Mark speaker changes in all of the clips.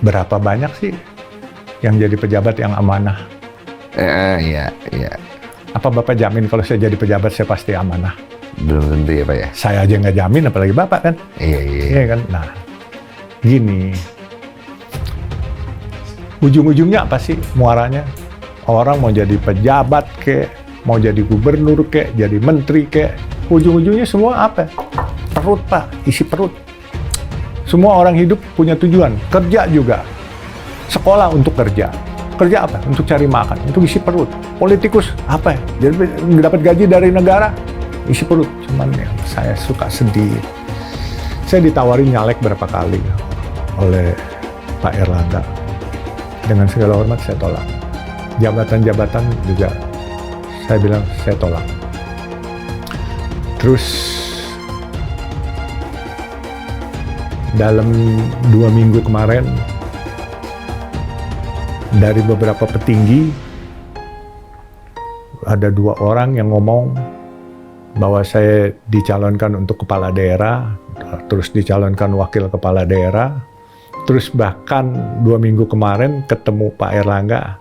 Speaker 1: berapa banyak sih yang jadi pejabat yang amanah?
Speaker 2: Iya.
Speaker 1: Apa Bapak jamin kalau saya jadi pejabat saya pasti amanah?
Speaker 2: Belum tentu ya Pak ya.
Speaker 1: Saya aja nggak jamin, apalagi Bapak kan?
Speaker 2: Iya.
Speaker 1: Kan? Nah, gini. Ujung-ujungnya apa sih muaranya? Orang mau jadi pejabat kek, mau jadi gubernur kek, jadi menteri kek, ujung-ujungnya semua apa? Perut Pak, isi perut. Semua orang hidup punya tujuan, kerja juga. Sekolah untuk kerja. Kerja apa? Untuk cari makan, untuk isi perut. Politikus apa ya? Jadi dapat gaji dari negara, isi perut. Cuman yang saya suka sedih. Saya ditawarin nyalek berapa kali oleh Pak Erlangga. Dengan segala hormat saya tolak. Jabatan-jabatan juga saya bilang saya tolak. Terus dalam 2 minggu kemarin dari beberapa petinggi ada 2 orang yang ngomong bahwa saya dicalonkan untuk kepala daerah, terus dicalonkan wakil kepala daerah, terus bahkan 2 minggu kemarin ketemu Pak Erlangga,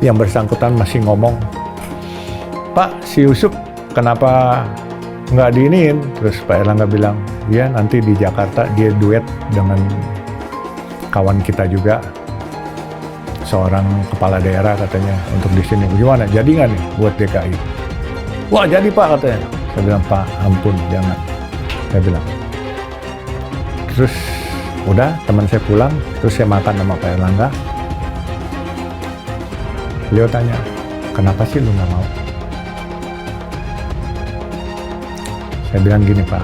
Speaker 1: yang bersangkutan masih ngomong, Pak si Yusuf kenapa nggak diiniin? Terus Pak Erlangga bilang, ya nanti di Jakarta dia duet dengan kawan kita juga, seorang kepala daerah katanya untuk di sini. Gimana? Jadi nggak nih buat DKI? Wah jadi Pak katanya. Saya bilang Pak ampun jangan. Saya bilang. Terus udah teman saya pulang, terus saya makan sama Pak Erlangga. Beliau tanya, kenapa sih lu nggak mau? Saya bilang gini Pak,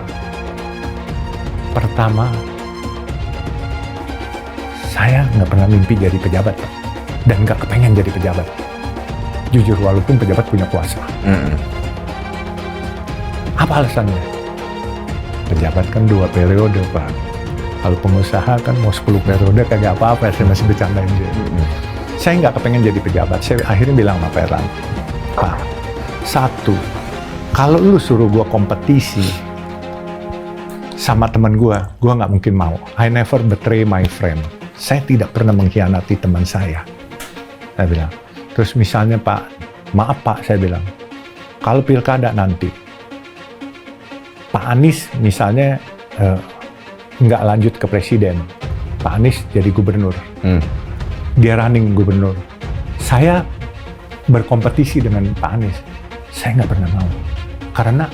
Speaker 1: pertama saya nggak pernah mimpi jadi pejabat Pak, dan nggak kepengen jadi pejabat. Jujur walaupun pejabat punya kuasa. Apa alasannya? Pejabat kan 2 periode Pak. Kalau pengusaha kan mau 10 periode kagak apa-apa, saya masih bercandain dia. Saya nggak kepengen jadi pejabat. Saya akhirnya bilang sama Pak Erlangga, Pak, 1, kalau lu suruh gua kompetisi sama teman gua nggak mungkin mau. I never betray my friend. Saya tidak pernah mengkhianati teman saya. Saya bilang. Terus misalnya Pak, maaf Pak, saya bilang, kalau pilkada nanti, Pak Anies misalnya nggak lanjut ke presiden, Pak Anies jadi gubernur. Dia running gubernur. Saya berkompetisi dengan Pak Anies. Saya nggak pernah mau. Karena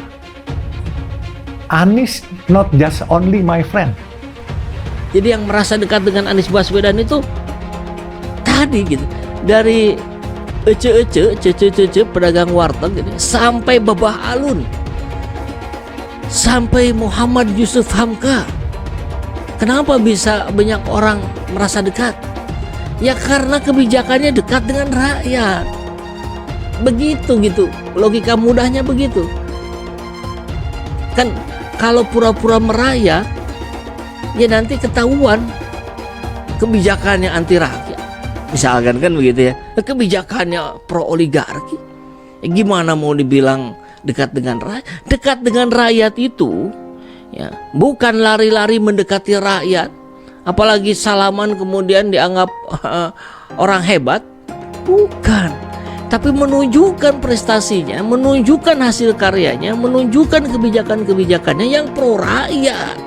Speaker 1: Anies not just only my friend.
Speaker 3: Jadi yang merasa dekat dengan Anies Baswedan itu tadi gitu. Dari ece pedagang warteg gitu, sampai Babah Alun. Sampai Muhammad Yusuf Hamka. Kenapa bisa banyak orang merasa dekat? Ya karena kebijakannya dekat dengan rakyat. Begitu gitu, logika mudahnya begitu. Kan kalau pura-pura merayat, ya nanti ketahuan kebijakannya anti rakyat. Misalkan kan begitu ya, kebijakannya pro oligarki. Gimana mau dibilang dekat dengan rakyat? Dekat dengan rakyat itu ya bukan lari-lari mendekati rakyat, apalagi salaman kemudian dianggap orang hebat, bukan. Tapi menunjukkan prestasinya, menunjukkan hasil karyanya, menunjukkan kebijakan-kebijakannya yang pro rakyat.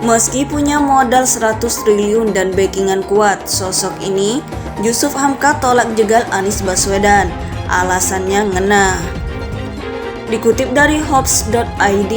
Speaker 4: Meski punya modal 100 triliun dan backingan kuat, sosok ini Yusuf Hamka tolak jegal Anies Baswedan. Alasannya ngena. Dikutip dari Hops.id,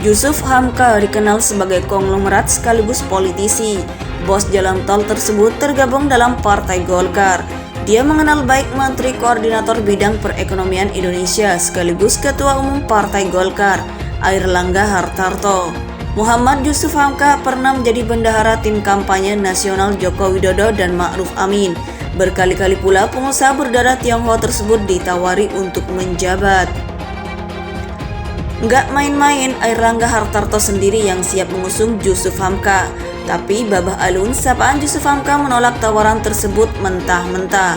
Speaker 4: Yusuf Hamka dikenal sebagai konglomerat sekaligus politisi. Bos jalan tol tersebut tergabung dalam Partai Golkar. Dia mengenal baik Menteri Koordinator Bidang Perekonomian Indonesia sekaligus Ketua Umum Partai Golkar, Airlangga Hartarto. Muhammad Yusuf Hamka pernah menjadi bendahara tim kampanye nasional Joko Widodo dan Ma'ruf Amin. Berkali-kali pula pengusaha berdarah Tionghoa tersebut ditawari untuk menjabat. Nggak main-main Airlangga Hartarto sendiri yang siap mengusung Yusuf Hamka. Tapi Babah Alun, sapaan Yusuf Hamka menolak tawaran tersebut mentah-mentah.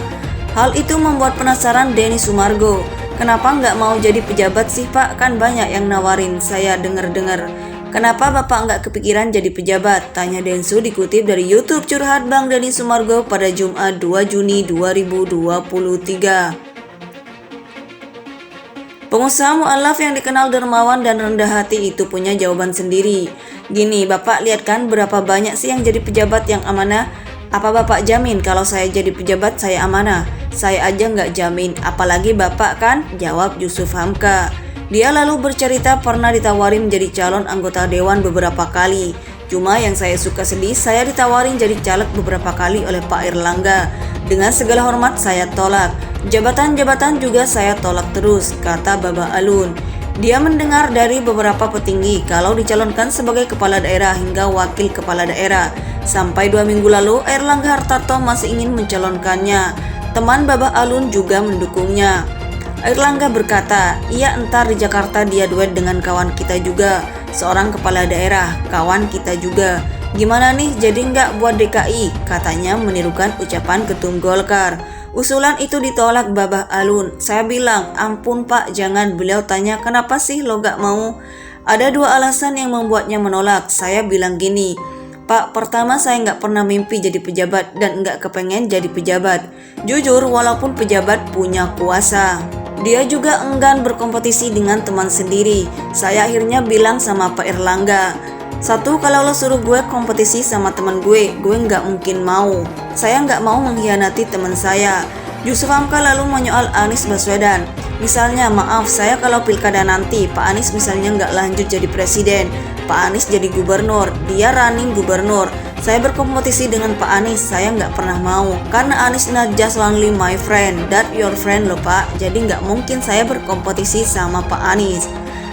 Speaker 4: Hal itu membuat penasaran Denny Sumargo. Kenapa nggak mau jadi pejabat sih Pak? Kan banyak yang nawarin, saya dengar-dengar. Kenapa Bapak nggak kepikiran jadi pejabat? Tanya Densu dikutip dari YouTube Curhat Bang Denny Sumargo pada Jumat 2 Juni 2023. Pengusaha mualaf yang dikenal dermawan dan rendah hati itu punya jawaban sendiri. Gini, Bapak lihat kan berapa banyak sih yang jadi pejabat yang amanah? Apa Bapak jamin kalau saya jadi pejabat saya amanah? Saya aja nggak jamin, apalagi Bapak kan? Jawab Yusuf Hamka. Dia lalu bercerita pernah ditawari menjadi calon anggota dewan beberapa kali. Cuma yang saya suka sedih, saya ditawarin jadi caleg beberapa kali oleh Pak Erlangga. Dengan segala hormat saya tolak. Jabatan-jabatan juga saya tolak terus, kata Baba Alun. Dia mendengar dari beberapa petinggi kalau dicalonkan sebagai kepala daerah hingga wakil kepala daerah. Sampai 2 minggu lalu Erlangga Hartarto masih ingin mencalonkannya. Teman Baba Alun juga mendukungnya. Erlangga berkata, iya entar di Jakarta dia duet dengan kawan kita juga, seorang kepala daerah, kawan kita juga. Gimana nih, jadi nggak buat DKI? Katanya menirukan ucapan Ketum Golkar. Usulan itu ditolak Babah Alun. Saya bilang, ampun Pak, jangan. Beliau tanya, kenapa sih lo gak mau? Ada 2 alasan yang membuatnya menolak. Saya bilang gini, Pak, pertama saya nggak pernah mimpi jadi pejabat dan nggak kepengen jadi pejabat. Jujur, walaupun pejabat punya kuasa. Dia juga enggan berkompetisi dengan teman sendiri. Saya akhirnya bilang sama Pak Erlangga, satu, kalau lo suruh gue kompetisi sama teman gue nggak mungkin mau. Saya nggak mau mengkhianati teman saya. Yusuf Hamka lalu menyoal Anies Baswedan. Misalnya, maaf, saya kalau pilkada nanti, Pak Anies misalnya nggak lanjut jadi presiden, Pak Anies jadi gubernur, dia running gubernur. Saya berkompetisi dengan Pak Anies, saya nggak pernah mau. Karena Anies not just only my friend, that your friend loh Pak. Jadi nggak mungkin saya berkompetisi sama Pak Anies.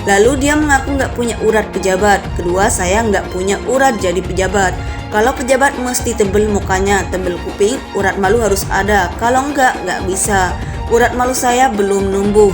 Speaker 4: Lalu dia mengaku nggak punya urat pejabat. Kedua, saya nggak punya urat jadi pejabat. Kalau pejabat mesti tebel mukanya, tebel kuping, urat malu harus ada. Kalau nggak bisa. Urat malu saya belum numbuh,